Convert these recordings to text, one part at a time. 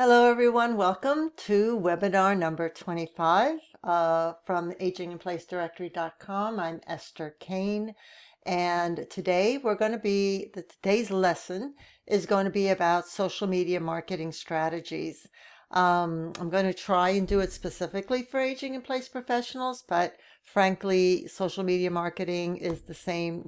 Hello, everyone. Welcome to webinar number 25 from aginginplacedirectory.com. I'm Esther Kane, and today today's lesson is going to be about social media marketing strategies. I'm going to try and do it specifically for aging in place professionals, but frankly, social media marketing is the same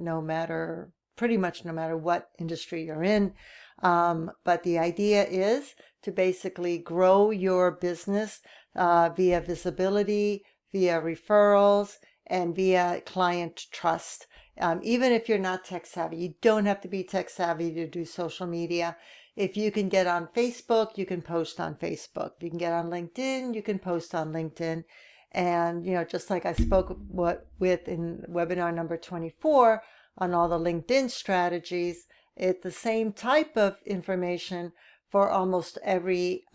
pretty much no matter what industry you're in. But the idea is to basically grow your business via visibility, via referrals, and via client trust. Even if you're not tech savvy, you don't have to be tech savvy to do social media. If you can get on Facebook, you can post on Facebook. If you can get on LinkedIn, you can post on LinkedIn. And, just like I spoke with in webinar number 24 on all the LinkedIn strategies, it's the same type of information for almost every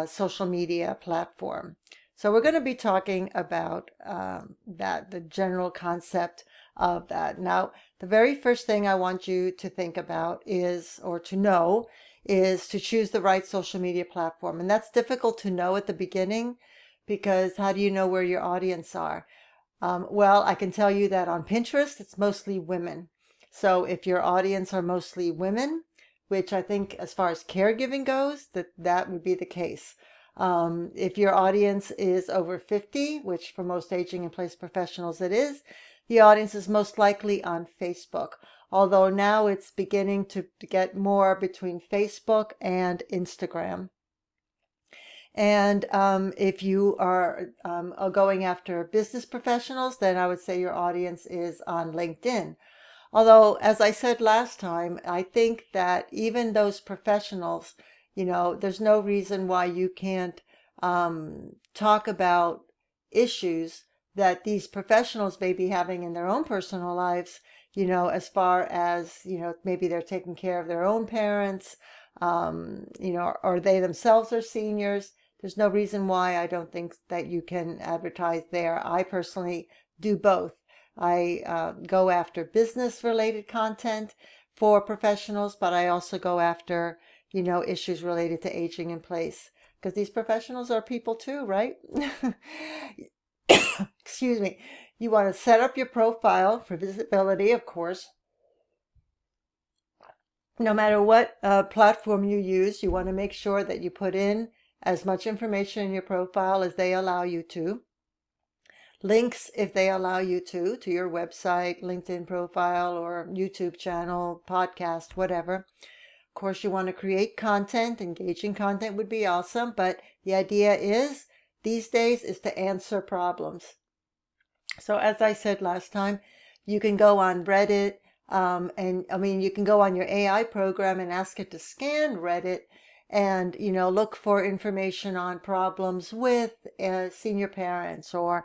social media platform. So we're going to be talking about the general concept of that. Now, the very first thing I want you to think about is to choose the right social media platform. And that's difficult to know at the beginning because how do you know where your audience are? Well, I can tell you that on Pinterest, it's mostly women. So if your audience are mostly women, which I think as far as caregiving goes, that would be the case. If your audience is over 50, which for most aging in place professionals it is, the audience is most likely on Facebook. Although now it's beginning to get more between Facebook and Instagram. And if you are going after business professionals, then I would say your audience is on LinkedIn. Although, as I said last time, I think that even those professionals, there's no reason why you can't talk about issues that these professionals may be having in their own personal lives, as far as, maybe they're taking care of their own parents, or they themselves are seniors. There's no reason why I don't think that you can advertise there. I personally do both. I go after business related content for professionals, but I also go after, issues related to aging in place because these professionals are people too, right? Excuse me. You want to set up your profile for visibility, of course. No matter what platform you use, you want to make sure that you put in as much information in your profile as they allow you to. Links, if they allow you to your website, LinkedIn profile, or YouTube channel, podcast, whatever. Of course, you want to create content. Engaging content would be awesome, but the idea is these days is to answer problems. So as I said last time, you can go on Reddit, you can go on your AI program and ask it to scan Reddit and, look for information on problems with senior parents, or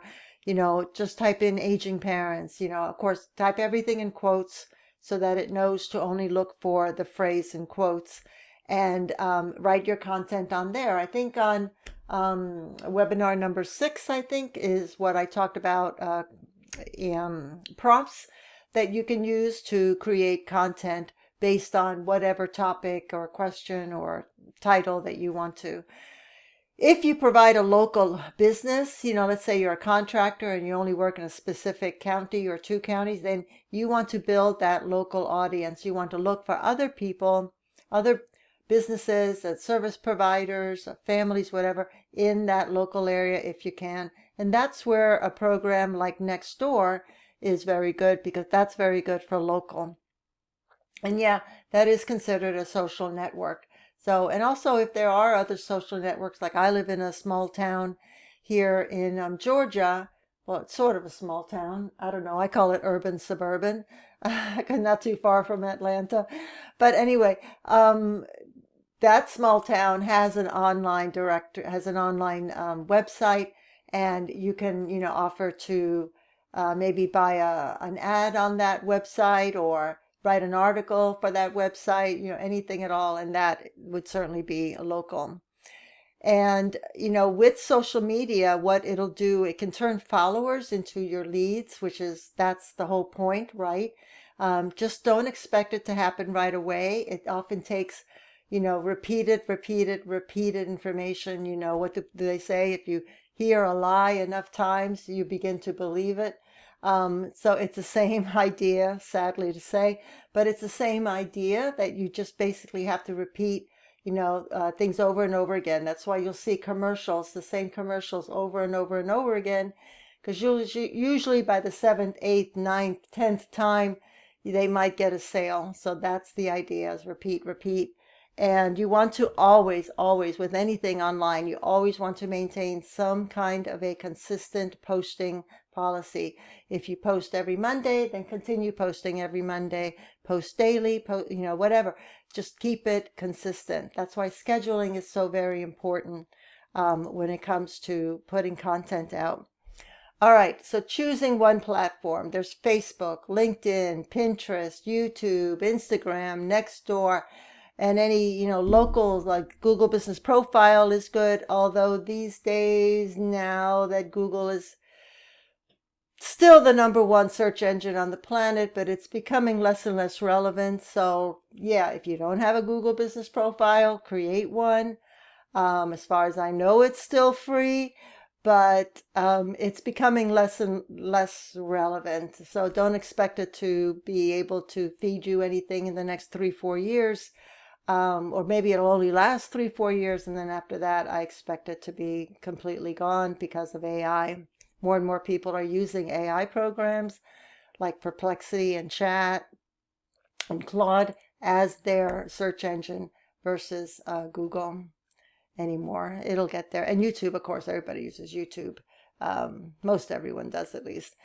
just type in aging parents, of course, type everything in quotes so that it knows to only look for the phrase in quotes, and write your content on there. I think on webinar number 6, I think, is what I talked about, prompts that you can use to create content based on whatever topic or question or title that you want to. If you provide a local business, let's say you're a contractor and you only work in a specific county or 2 counties, then you want to build that local audience. You want to look for other people, other businesses, service providers, families, whatever, in that local area if you can. And that's where a program like Nextdoor is very good, because that's very good for local. And yeah, that is considered a social network. So, and also if there are other social networks, like I live in a small town here in Georgia. Well, it's sort of a small town. I don't know. I call it urban suburban, not too far from Atlanta. But anyway, that small town has an online website, and you can, offer to maybe buy an ad on that website, or write an article for that website, anything at all, and that would certainly be local. And, with social media, what it'll do, it can turn followers into your leads, that's the whole point, right? Just don't expect it to happen right away. It often takes, repeated information. What do they say? If you hear a lie enough times, you begin to believe it. So it's the same idea, sadly to say, but it's the same idea that you just basically have to repeat, things over and over again. That's why you'll see commercials, the same commercials over and over and over again, because usually by the 7th, 8th, 9th, 10th time, they might get a sale. So that's the idea, is repeat, repeat. And you want to always, with anything online, you always want to maintain some kind of a consistent posting policy. If you post every Monday, then continue posting every Monday. Post daily, whatever. Just keep it consistent. That's why scheduling is so very important when it comes to putting content out. All right, so choosing one platform. There's Facebook, LinkedIn, Pinterest, YouTube, Instagram, Nextdoor, and any, locals like Google Business Profile is good. Although these days, now that Google is still the #1 search engine on the planet, but it's becoming less and less relevant. So yeah, if you don't have a Google Business Profile, create one. As far as I know, it's still free, but it's becoming less and less relevant. So don't expect it to be able to feed you anything in the next 3-4 years. Or maybe it'll only last 3-4 years, and then after that, I expect it to be completely gone because of AI. More and more people are using AI programs like Perplexity and Chat and Claude as their search engine versus Google anymore. It'll get there. And YouTube, of course, everybody uses YouTube. Most everyone does, at least.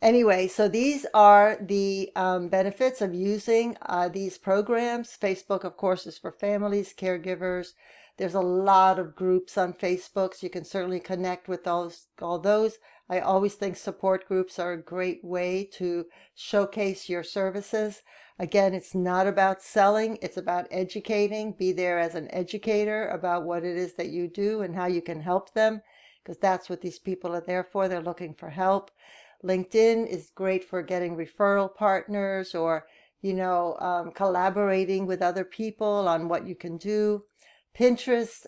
Anyway, so these are the benefits of using these programs. Facebook, of course, is for families, caregivers. There's a lot of groups on Facebook, so you can certainly connect with all those. I always think support groups are a great way to showcase your services. Again, it's not about selling, it's about educating. Be there as an educator about what it is that you do and how you can help them, because that's what these people are there for. They're looking for help. LinkedIn is great for getting referral partners or, collaborating with other people on what you can do. Pinterest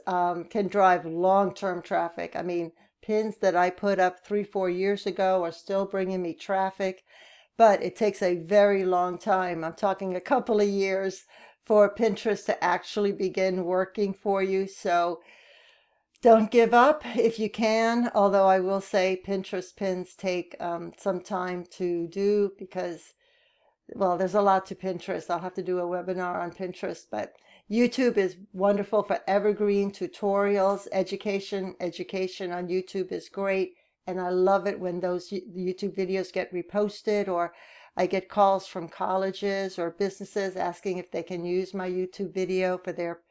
can drive long-term traffic. I mean, pins that I put up 3-4 years ago are still bringing me traffic, but it takes a very long time. I'm talking a couple of years for Pinterest to actually begin working for you. So don't give up if you can, although I will say Pinterest pins take some time to do because, well, there's a lot to Pinterest. I'll have to do a webinar on Pinterest, but YouTube is wonderful for evergreen tutorials. Education on YouTube is great. And I love it when those YouTube videos get reposted, or I get calls from colleges or businesses asking if they can use my YouTube video for their,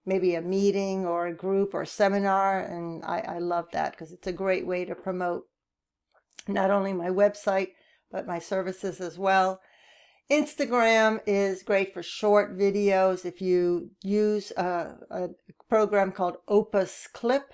maybe a meeting or a group or seminar. And I love that because it's a great way to promote not only my website, but my services as well. Instagram is great for short videos. If you use a program called Opus Clip,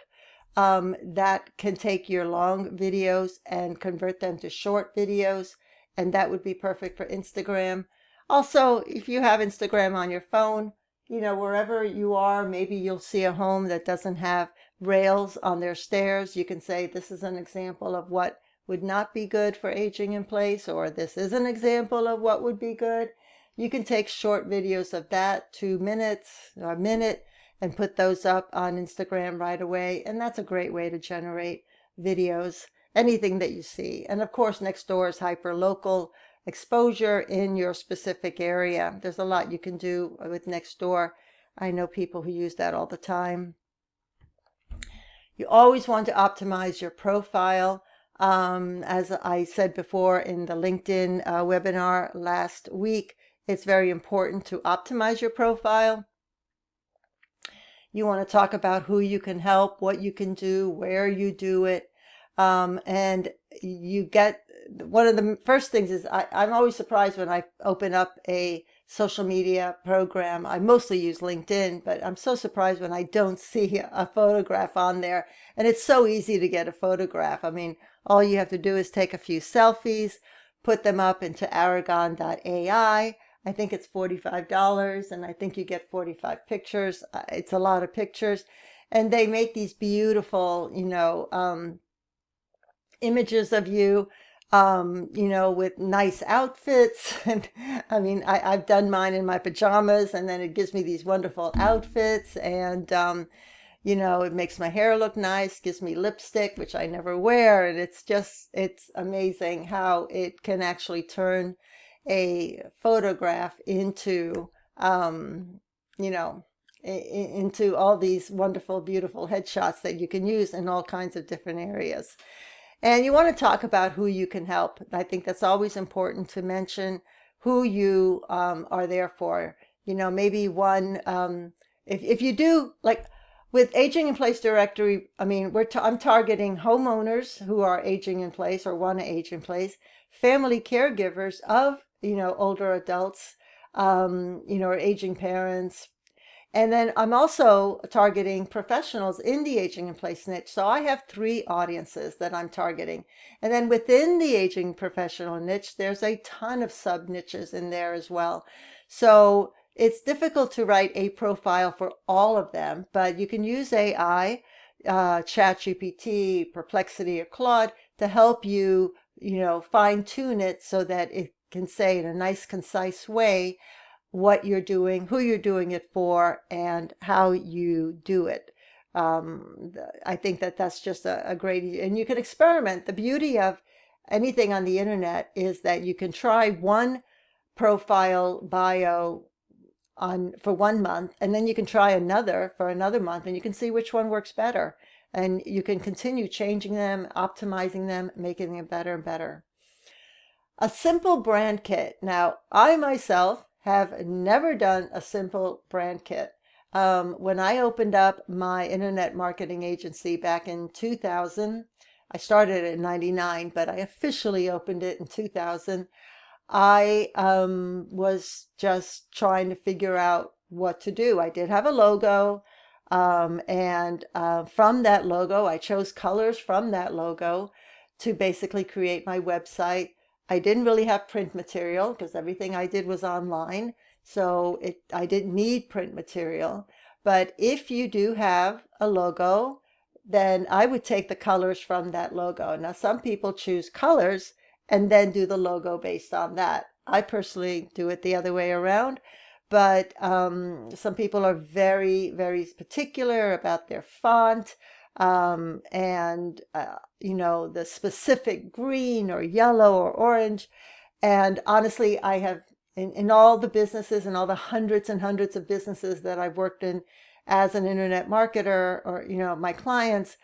that can take your long videos and convert them to short videos, and that would be perfect for Instagram. Also, if you have Instagram on your phone, wherever you are, maybe you'll see a home that doesn't have rails on their stairs. You can say, this is an example of what would not be good for aging in place, or this is an example of what would be good. You can take short videos of that, 2 minutes, a minute, and put those up on Instagram right away. And that's a great way to generate videos, anything that you see. And of course, Nextdoor is hyper-local exposure in your specific area. There's a lot you can do with Nextdoor. I know people who use that all the time. You always want to optimize your profile. As I said before in the LinkedIn webinar last week, it's very important to optimize your profile. You want to talk about who you can help, what you can do, where you do it. And you get, one of the first things is I'm always surprised when I open up a social media program. I mostly use LinkedIn, but I'm so surprised when I don't see a photograph on there. And it's so easy to get a photograph. I mean, all you have to do is take a few selfies, put them up into Aragon.ai. I think it's $45, and I think you get 45 pictures. It's a lot of pictures. And they make these beautiful, images of you, with nice outfits. And I mean, I've done mine in my pajamas, and then it gives me these wonderful outfits. And, it makes my hair look nice, gives me lipstick, which I never wear. And it's amazing how it can actually turn a photograph into, you know, into all these wonderful, beautiful headshots that you can use in all kinds of different areas. And you want to talk about who you can help. I think that's always important to mention who you are there for. Maybe one, if you do, like with Aging in Place Directory, I mean, I'm targeting homeowners who are aging in place or want to age in place, family caregivers of, older adults, or aging parents, and then I'm also targeting professionals in the aging in place niche. So I have three audiences that I'm targeting. And then within the aging professional niche, there's a ton of sub niches in there as well. So it's difficult to write a profile for all of them, but you can use AI, ChatGPT, Perplexity, or Claude to help you, fine tune it so that it can say in a nice, concise way what you're doing, who you're doing it for, and how you do it. I think that that's just a great, and you can experiment. The beauty of anything on the internet is that you can try one profile bio for 1 month, and then you can try another for another month, and you can see which one works better. And you can continue changing them, optimizing them, making them better and better. A simple brand kit. Now, I myself have never done a simple brand kit. When I opened up my internet marketing agency back in 2000, I started in 99, but I officially opened it in 2000. I was just trying to figure out what to do. I did have a logo, and from that logo, I chose colors from that logo to basically create my website. I didn't really have print material because everything I did was online. So I didn't need print material. But if you do have a logo, then I would take the colors from that logo. Now, some people choose colors and then do the logo based on that. I personally do it the other way around. But some people are very, very particular about their font, and the specific green or yellow or orange. And honestly, I have in all the businesses and all the hundreds and hundreds of businesses that I've worked in as an internet marketer, or my clients,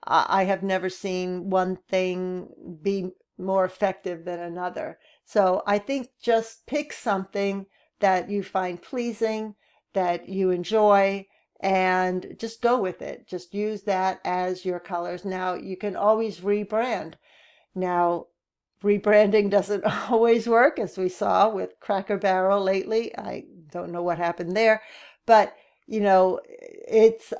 I have never seen one thing be more effective than another. So I think just pick something that you find pleasing, that you enjoy, and just go with it. Just use that as your colors. Now, you can always rebrand. Now, rebranding doesn't always work, as we saw with Cracker Barrel lately. I don't know what happened there, but it's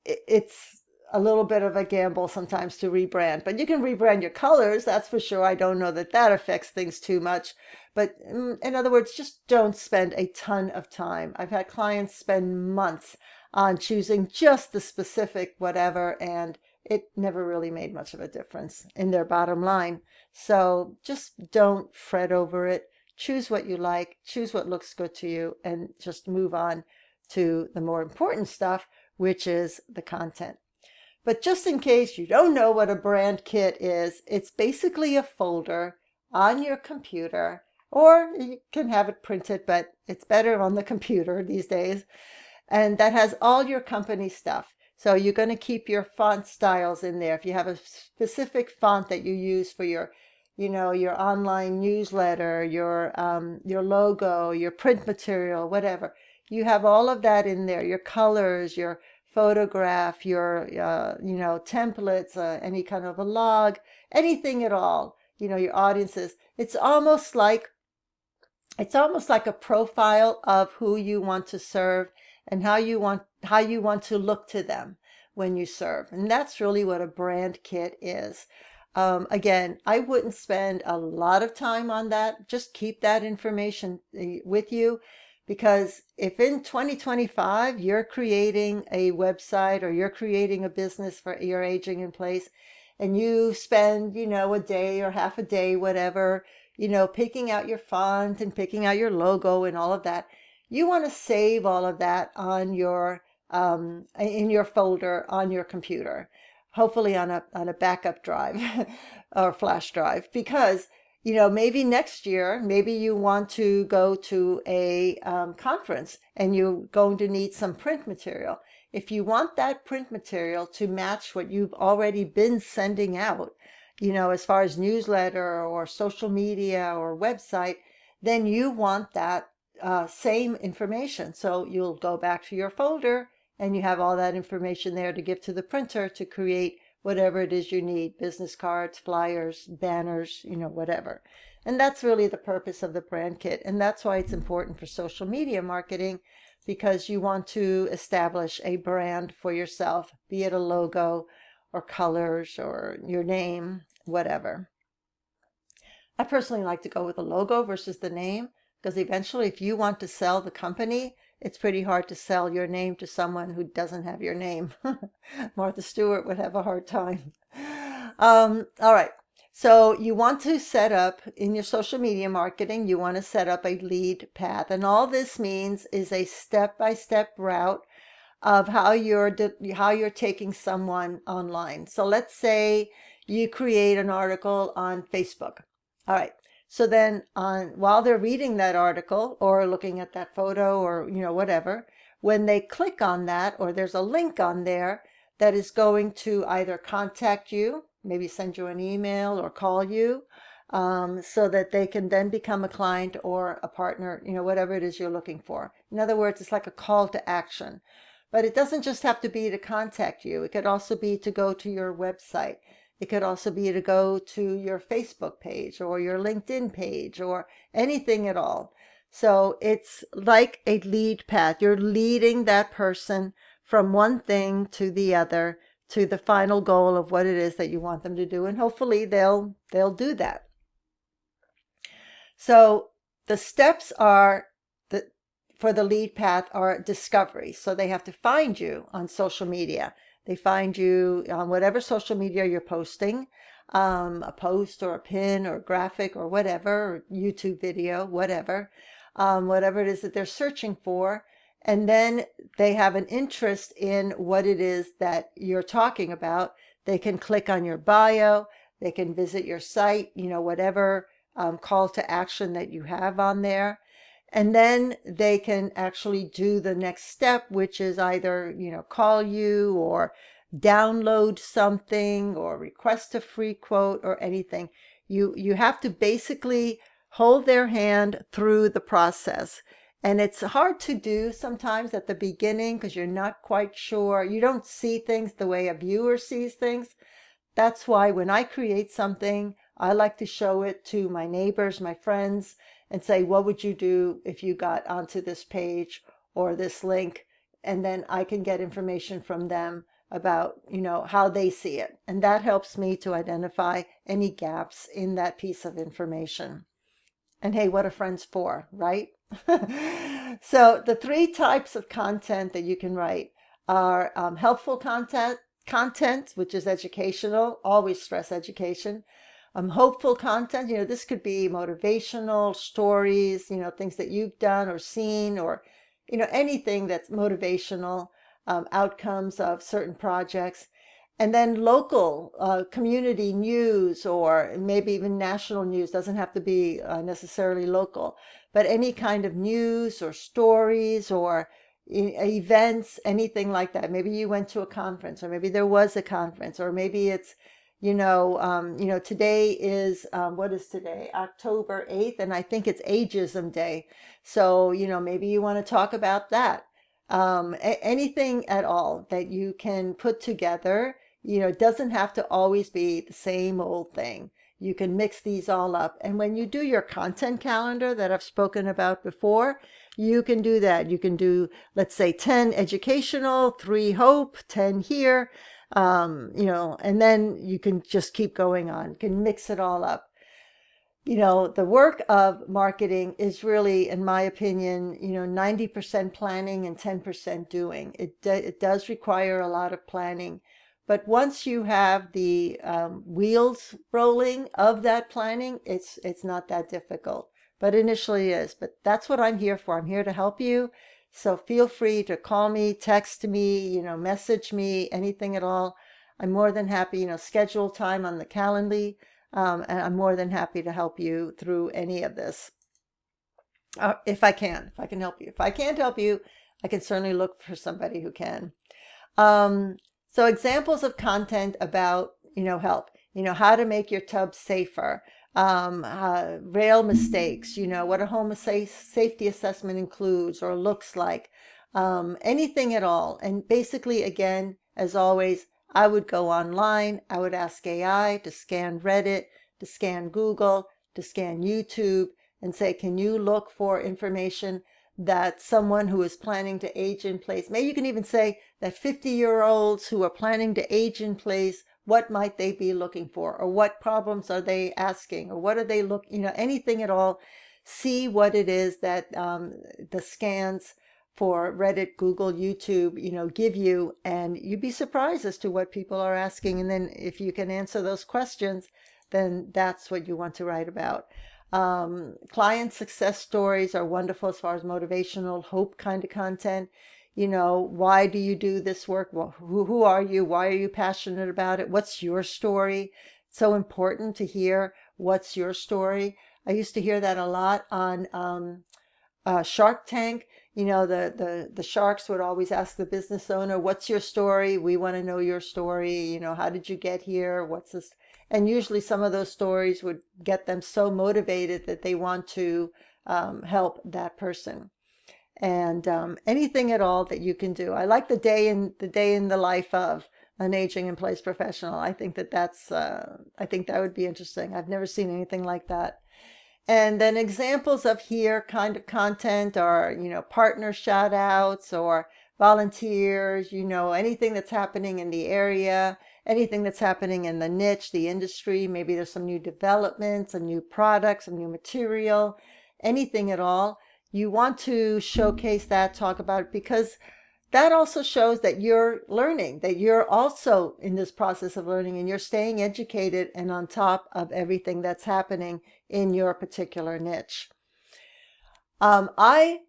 it's a little bit of a gamble sometimes to rebrand, but you can rebrand your colors, that's for sure. I don't know that that affects things too much, but in other words, just don't spend a ton of time. I've had clients spend months on choosing just the specific whatever, and it never really made much of a difference in their bottom line. So just don't fret over it. Choose what you like, choose what looks good to you, and just move on to the more important stuff, which is the content. But just in case you don't know what a brand kit is, it's basically a folder on your computer, or you can have it printed, but it's better on the computer these days. And that has all your company stuff. So you're going to keep your font styles in there. If you have a specific font that you use for your online newsletter, your logo, your print material, whatever, you have all of that in there. Your colors, your photograph, your templates, any kind of a log, anything at all. Your audiences. It's almost like a profile of who you want to serve and how you want to look to them when you serve. And that's really what a brand kit is. Again, I wouldn't spend a lot of time on that. Just keep that information with you, because if in 2025 you're creating a website or you're creating a business for your aging in place, and you spend, a day or half a day, whatever, picking out your font and picking out your logo and all of that, you want to save all of that on your in your folder on your computer, hopefully on a backup drive or flash drive, because maybe next year, maybe you want to go to a conference and you're going to need some print material. If you want that print material to match what you've already been sending out, as far as newsletter or social media or website, then you want that same information. So you'll go back to your folder and you have all that information there to give to the printer to create whatever it is you need: business cards, flyers, banners, whatever. And that's really the purpose of the brand kit. And that's why it's important for social media marketing, because you want to establish a brand for yourself, be it a logo or colors or your name, whatever. I personally like to go with the logo versus the name, because eventually if you want to sell the company, it's pretty hard to sell your name to someone who doesn't have your name. Martha Stewart would have a hard time. All right. So you want to set up in your social media marketing, you want to set up a lead path. And all this means is a step-by-step route of how you're taking someone online. So let's say you create an article on Facebook. All right. So then while they're reading that article or looking at that photo or, whatever, when they click on that, or there's a link on there that is going to either contact you, maybe send you an email or call you, so that they can then become a client or a partner, whatever it is you're looking for. In other words, it's like a call to action. But it doesn't just have to be to contact you. It could also be to go to your website. It could also be to go to your Facebook page or your LinkedIn page or anything at all. So it's like a lead path. You're leading that person from one thing to the other, to the final goal of what it is that you want them to do. And hopefully they'll do that. So the steps for the lead path are discovery. So they have to find you on social media. They find you on whatever social media you're posting, a post or a pin or a graphic or whatever, or YouTube video, whatever it is that they're searching for. And then they have an interest in what it is that you're talking about. They can click on your bio, they can visit your site, whatever call to action that you have on there. And then they can actually do the next step, which is either, call you or download something or request a free quote or anything. You have to basically hold their hand through the process. And it's hard to do sometimes at the beginning because you're not quite sure. You don't see things the way a viewer sees things. That's why when I create something, I like to show it to my neighbors, my friends, and say, what would you do if you got onto this page or this link? And then I can get information from them about, how they see it. And that helps me to identify any gaps in that piece of information. And hey, what are friends for, right? So the 3 types of content that you can write are helpful content, which is educational, always stress education. Hopeful content, this could be motivational stories, things that you've done or seen, or, anything that's motivational, outcomes of certain projects. And then local community news, or maybe even national news, doesn't have to be necessarily local, but any kind of news or stories or events, anything like that. Maybe you went to a conference, or maybe there was a conference, or maybe it's, today is, what is today? October 8th, and I think it's Ageism Day. So, maybe you want to talk about that. Anything at all that you can put together. It doesn't have to always be the same old thing. You can mix these all up. And when you do your content calendar that I've spoken about before, you can do that. You can do, let's say, 10 educational, 3 hope, 10 here. And then you can just keep going on, can mix it all up. The work of marketing is really, in my opinion, 90% planning and 10% doing. It does require a lot of planning. But once you have the wheels rolling of that planning, it's not that difficult. But initially it is. But that's what I'm here for. I'm here to help you. So feel free to call me, text me, message me, anything at all. I'm more than happy, schedule time on the Calendly. And I'm more than happy to help you through any of this. If I can help you. If I can't help you, I can certainly look for somebody who can. So examples of content about, help, how to make your tub safer, rail mistakes, what a home safety assessment includes or looks like, anything at all. And basically, again, as always, I would go online, I would ask AI to scan Reddit, to scan Google, to scan YouTube, and say, can you look for information that someone who is planning to age in place, maybe you can even say that 50-year-olds who are planning to age in place, what might they be looking for, or what problems are they asking, or what are they anything at all. See what it is that the scans for Reddit, Google, YouTube, give you, and you'd be surprised as to what people are asking. And then if you can answer those questions, then that's what you want to write about. Client success stories are wonderful as far as motivational, hope kind of content. Why do you do this work? Well, who are you? Why are you passionate about it? What's your story? It's so important to hear what's your story. I used to hear that a lot on Shark Tank. The sharks would always ask the business owner, what's your story? We want to know your story. How did you get here? What's this? And usually some of those stories would get them so motivated that they want to help that person. And anything at all that you can do. I like the day in the life of an aging in place professional. I think I think that would be interesting. I've never seen anything like that. And then examples of here kind of content are, partner shout outs or volunteers, anything that's happening in the area, anything that's happening in the niche, the industry. Maybe there's some new developments, a new product, some new material, anything at all. You want to showcase that, talk about it, because that also shows that you're learning, that you're also in this process of learning and you're staying educated and on top of everything that's happening in your particular niche. I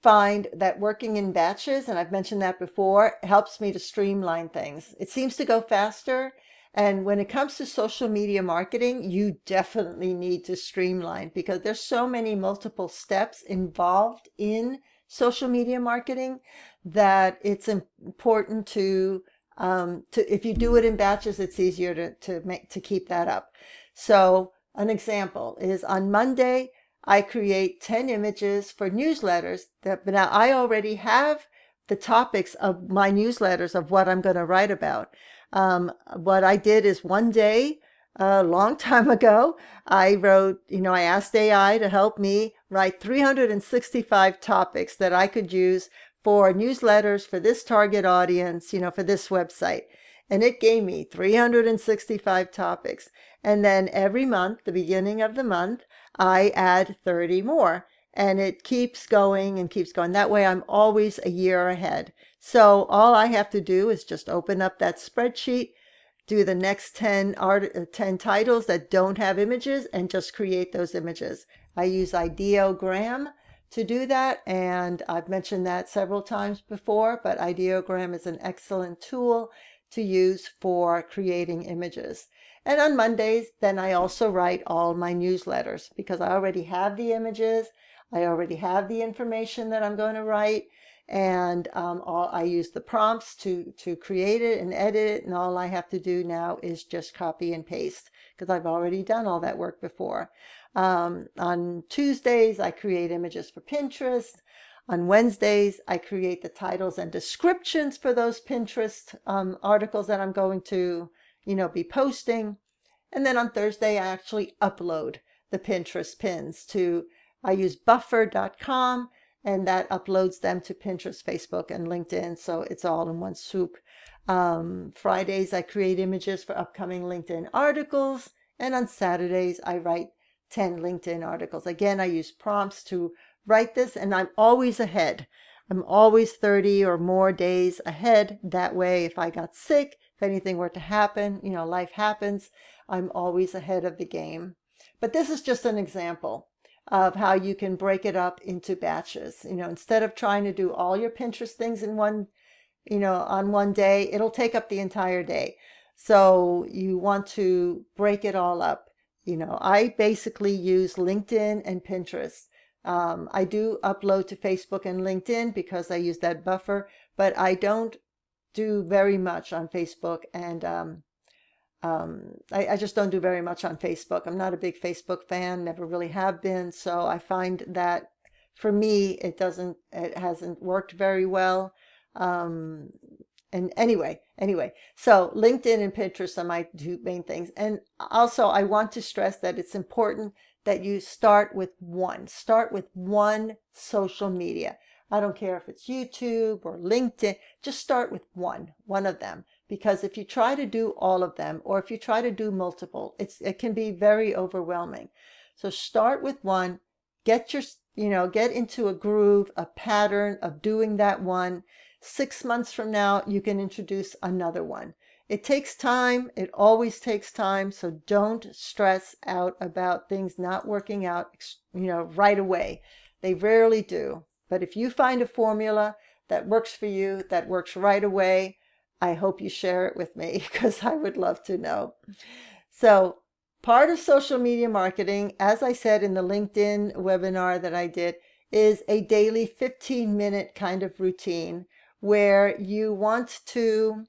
find that working in batches, and I've mentioned that before, helps me to streamline things. It seems to go faster. And when it comes to social media marketing, you definitely need to streamline because there's so many multiple steps involved in social media marketing that it's important to if you do it in batches, it's easier to keep that up. So an example is on Monday, I create 10 images for newsletters but now I already have the topics of my newsletters of what I'm going to write about. What I did is one day, a long time ago, I wrote, I asked AI to help me write 365 topics that I could use for newsletters for this target audience, for this website. And it gave me 365 topics. And then every month, the beginning of the month, I add 30 more. And it keeps going and keeps going. That way I'm always a year ahead. So all I have to do is just open up that spreadsheet, do the next 10 titles that don't have images, and just create those images. I use Ideogram to do that, and I've mentioned that several times before, but Ideogram is an excellent tool to use for creating images. And on Mondays, then I also write all my newsletters because I already have the images. I already have the information that I'm going to write, and I use the prompts to create it and edit it, and all I have to do now is just copy and paste because I've already done all that work before. On Tuesdays, I create images for Pinterest. On Wednesdays, I create the titles and descriptions for those Pinterest articles that I'm going to, be posting. And then on Thursday, I actually upload the Pinterest pins I use buffer.com, and that uploads them to Pinterest, Facebook, and LinkedIn. So it's all in one swoop. Fridays, I create images for upcoming LinkedIn articles. And on Saturdays, I write 10 LinkedIn articles. Again, I use prompts to write this, and I'm always ahead. I'm always 30 or more days ahead. That way, if I got sick, if anything were to happen, life happens, I'm always ahead of the game. But this is just an example of how you can break it up into batches. Instead of trying to do all your Pinterest things in one, on one day, it'll take up the entire day. So you want to break it all up. I basically use LinkedIn and Pinterest. I do upload to Facebook and LinkedIn because I use that buffer, but I don't do very much on Facebook, and I just don't do very much on Facebook. I'm not a big Facebook fan, never really have been. So I find that for me, it hasn't worked very well. And anyway, so LinkedIn and Pinterest are my two main things. And also I want to stress that it's important that you start with one social media. I don't care if it's YouTube or LinkedIn, just start with one of them. Because if you try to do all of them, or if you try to do multiple, it can be very overwhelming. So start with one, get into a groove, a pattern of doing that one. 6 months from now, you can introduce another one. It takes time. It always takes time. So don't stress out about things not working out, right away. They rarely do. But if you find a formula that works for you, that works right away, I hope you share it with me because I would love to know. So part of social media marketing, as I said in the LinkedIn webinar that I did, is a daily 15-minute kind of routine where you want to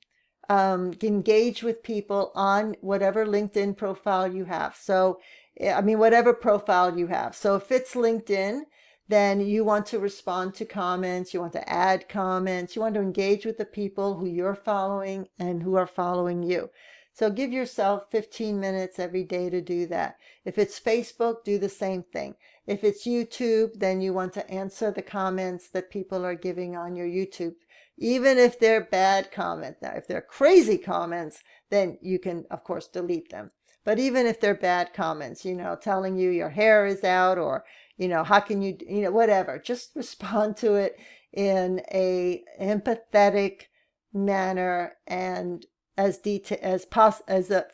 engage with people on whatever LinkedIn profile you have. So, whatever profile you have. So if it's LinkedIn, then you want to respond to comments, you want to add comments, you want to engage with the people who you're following and who are following you. So give yourself 15 minutes every day to do that. If it's Facebook, do the same thing. If it's YouTube, then you want to answer the comments that people are giving on your YouTube, even if they're bad comments. Now, if they're crazy comments, then you can, of course, delete them. But even if they're bad comments, telling you your hair is out, or, how can you, whatever, just respond to it in a empathetic manner and as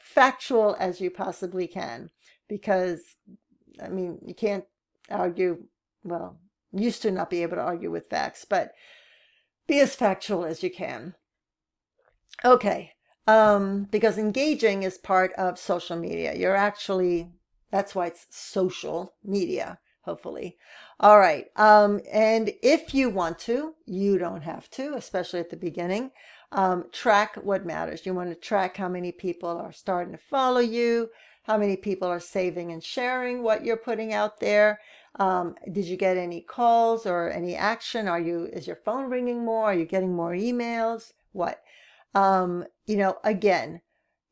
factual as you possibly can, because you can't argue, well, used to not be able to argue with facts, but be as factual as you can. Okay. Because engaging is part of social media. That's why it's social media, hopefully. All right. And if you want to, you don't have to, especially at the beginning, track what matters. You want to track how many people are starting to follow you, how many people are saving and sharing what you're putting out there. Did you get any calls or any action? Is your phone ringing more? Are you getting more emails? What? Again,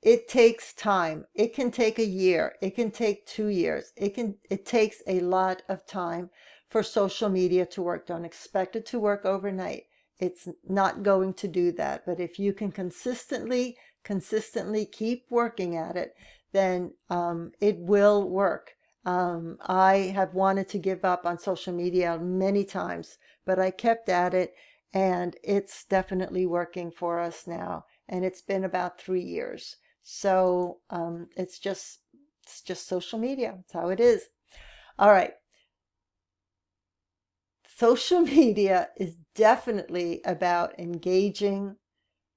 it takes time. It can take a year. It can take 2 years. It takes a lot of time for social media to work. Don't expect it to work overnight. It's not going to do that. But if you can consistently keep working at it, then it will work. I have wanted to give up on social media many times, but I kept at it, and it's definitely working for us now. And it's been about 3 years. So it's just social media. That's how it is. All right. Social media is definitely about engaging,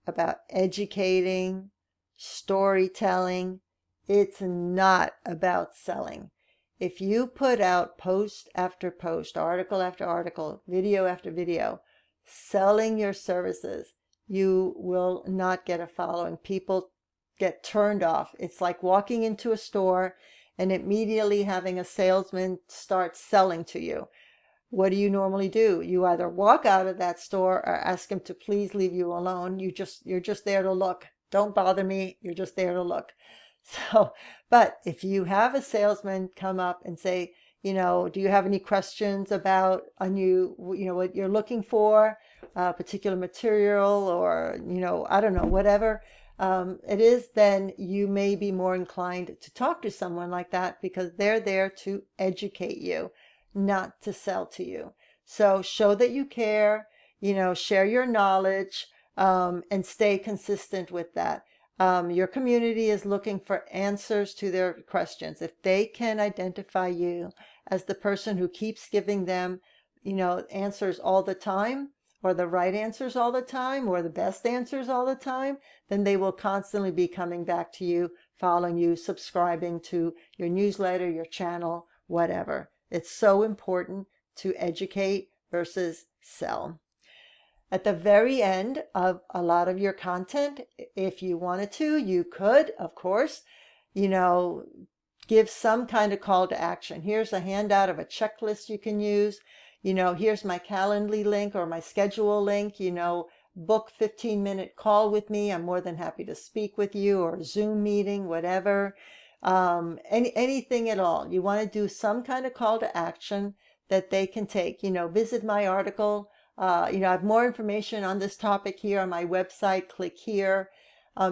about educating, storytelling. It's not about selling. If you put out post after post, article after article, video after video, selling your services, you will not get a following. People get turned off. It's like walking into a store and immediately having a salesman start selling to you. What do you normally do? You either walk out of that store or ask him to please leave you alone. You're just there to look. Don't bother me. You're just there to look. So, but if you have a salesman come up and say, Do you have any questions about a new, what you're looking for, a particular material, or, I don't know, whatever it is, then you may be more inclined to talk to someone like that because they're there to educate you, not to sell to you. So show that you care, share your knowledge, and stay consistent with that. Your community is looking for answers to their questions. If they can identify you as the person who keeps giving them, answers all the time, or the right answers all the time, or the best answers all the time, then they will constantly be coming back to you, following you, subscribing to your newsletter, your channel, whatever. It's so important to educate versus sell. At the very end of a lot of your content, if you wanted to, you could, of course, give some kind of call to action. Here's a handout of a checklist you can use. Here's my Calendly link or my schedule link, book 15-minute call with me. I'm more than happy to speak with you, or a Zoom meeting, whatever. Anything at all. You want to do some kind of call to action that they can take. Visit my article. I have more information on this topic here on my website. Click here.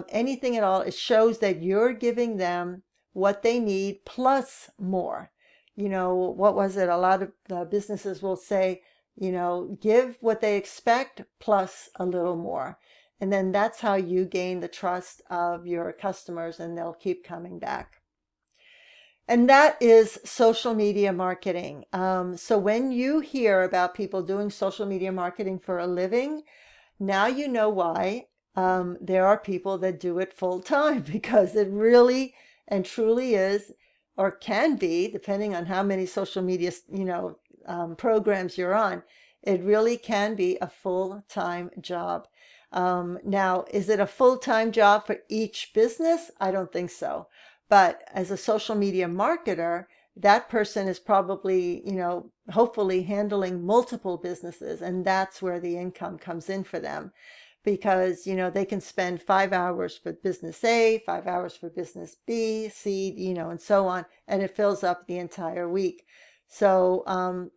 Anything at all. It shows that you're giving them what they need plus more. What was it? A lot of businesses will say, give what they expect plus a little more. And then that's how you gain the trust of your customers, and they'll keep coming back. And that is social media marketing. So when you hear about people doing social media marketing for a living, now you know why there are people that do it full time, because it really and truly is, or can be, depending on how many social media, programs you're on, it really can be a full-time job. Now, is it a full-time job for each business? I don't think so. But as a social media marketer, that person is probably, hopefully handling multiple businesses, and that's where the income comes in for them. Because, they can spend 5 hours for business A, 5 hours for business B, C, and so on, and it fills up the entire week. So,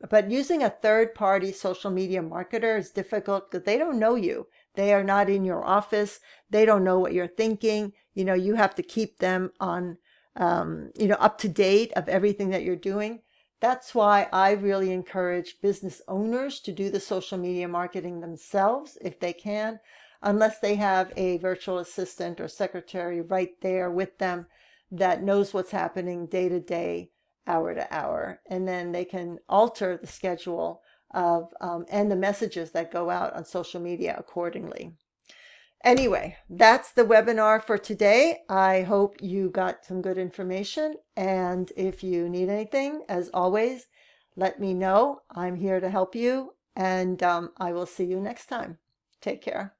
but using a third-party social media marketer is difficult because they don't know you. They are not in your office. They don't know what you're thinking. You have to keep them on, up to date of everything that you're doing. That's why I really encourage business owners to do the social media marketing themselves if they can, unless they have a virtual assistant or secretary right there with them that knows what's happening day to day, hour to hour. And then they can alter the schedule of and the messages that go out on social media accordingly. Anyway, that's the webinar for today. I hope you got some good information. And if you need anything, as always, let me know. I'm here to help you. And I will see you next time. Take care.